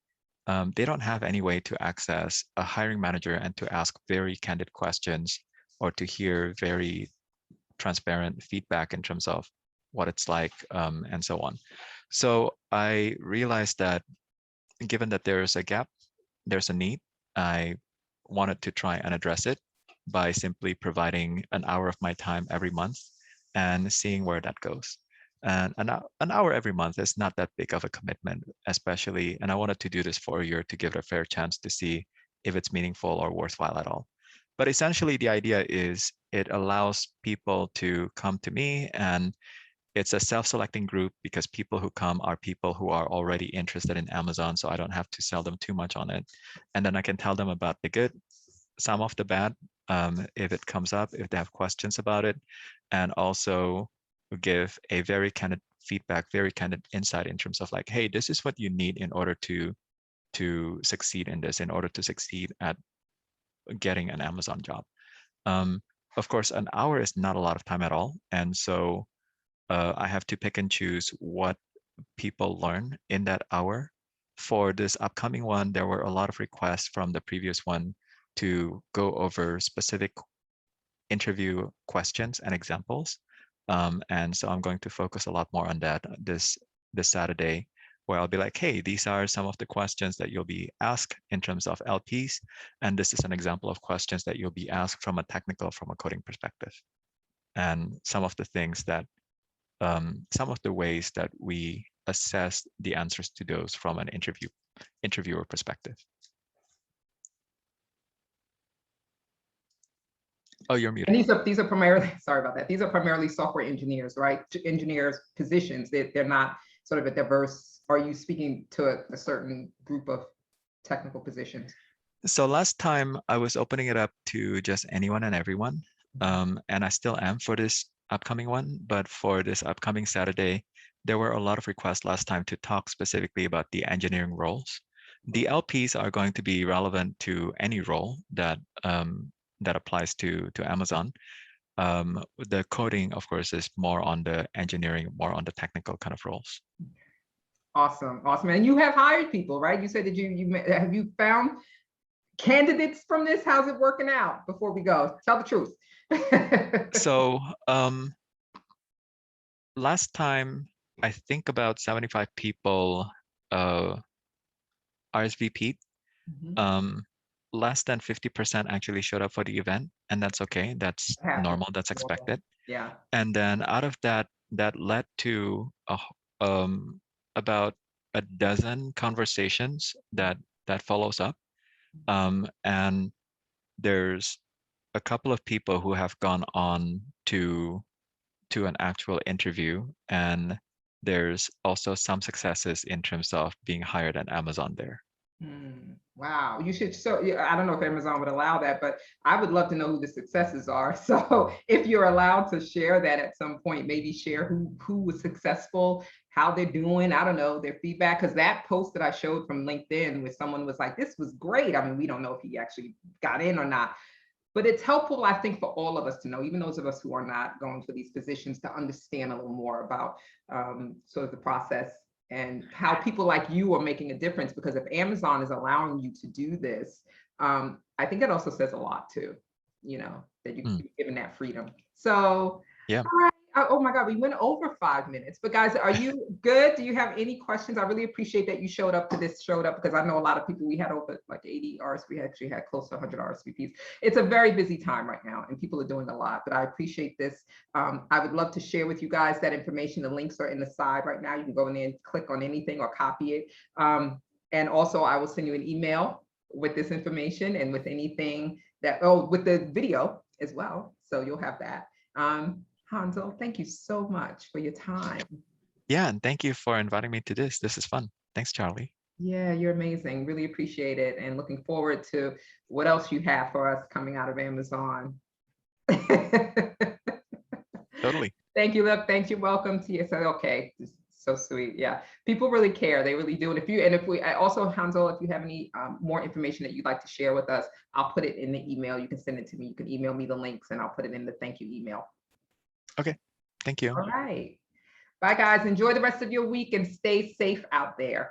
they don't have any way to access a hiring manager and to ask very candid questions or to hear very transparent feedback in terms of what it's like and so on. So I realized that given that there's a gap, there's a need, I wanted to try and address it by simply providing an hour of my time every month and seeing where that goes. And an hour every month is not that big of a commitment, especially, and I wanted to do this for a year to give it a fair chance to see if it's meaningful or worthwhile at all. But essentially the idea is it allows people to come to me, and it's a self-selecting group because people who come are people who are already interested in Amazon, so I don't have to sell them too much on it. And then I can tell them about the good, some of the bad, if it comes up, if they have questions about it, and also give a very candid feedback, very candid insight in terms of like, hey, this is what you need in order to succeed in this, in order to succeed at getting an Amazon job. Of course, an hour is not a lot of time at all. And so I have to pick and choose what people learn in that hour. For this upcoming one, there were a lot of requests from the previous one to go over specific interview questions and examples. And so I'm going to focus a lot more on that this Saturday. where I'll be like, hey, these are some of the questions that you'll be asked in terms of LPs. And this is an example of questions that you'll be asked from a technical, from a coding perspective. And some of the things that, some of the ways that we assess the answers to those from an interviewer perspective. Oh, you're muted. And these are primarily, sorry about that. These are primarily software engineers, right? Engineers positions. They're not sort of a diverse. Are you speaking to a certain group of technical positions? So last time I was opening it up to just anyone and everyone, and I still am for this upcoming one. But for this upcoming Saturday, there were a lot of requests last time to talk specifically about the engineering roles. The LPs are going to be relevant to any role that that applies to Amazon. The coding, of course, is more on the engineering, more on the technical kind of roles. Awesome, awesome. And you have hired people, right? You said that have you found candidates from this? How's it working out? Before we go, tell the truth. So last time, I think about 75 people RSVP'd. Less than 50% actually showed up for the event, and that's okay. That's normal. That's expected. Yeah. And then out of that, that led to about a dozen conversations that follows up. And there's a couple of people who have gone on to an actual interview, and there's also some successes in terms of being hired at Amazon there. Wow, you should show. I don't know if Amazon would allow that, but I would love to know who the successes are. So if you're allowed to share that at some point, maybe share who was successful, how they're doing. I don't know, their feedback, because that post that I showed from LinkedIn where someone was like, this was great. I mean, we don't know if he actually got in or not, but it's helpful, I think, for all of us to know, even those of us who are not going for these positions, to understand a little more about sort of the process and how people like you are making a difference. Because if Amazon is allowing you to do this, I think it also says a lot too, you know, that you're given that freedom. So, yeah. All right. Oh my God, we went over 5 minutes. But guys, are you good? Do you have any questions? I really appreciate that you showed up because I know a lot of people. We had over like 80 RSVPs. We actually had close to 100 RSVPs. It's a very busy time right now, and people are doing a lot. But I appreciate this. I would love to share with you guys that information. The links are in the side right now. You can go in there and click on anything or copy it. And also, I will send you an email with this information and with anything that, with the video as well. So you'll have that. Hansel, thank you so much for your time. Yeah, and thank you for inviting me to this. This is fun. Thanks, Charlie. Yeah, you're amazing. Really appreciate it. And looking forward to what else you have for us coming out of Amazon. Totally. Thank you, Lip. Thank you. Welcome to you. So, okay. So sweet. Yeah, people really care. They really do. And if we also, Hansel, if you have any more information that you'd like to share with us, I'll put it in the email. You can send it to me. You can email me the links and I'll put it in the thank you email. Okay. Thank you. All right. Bye, guys. Enjoy the rest of your week and stay safe out there.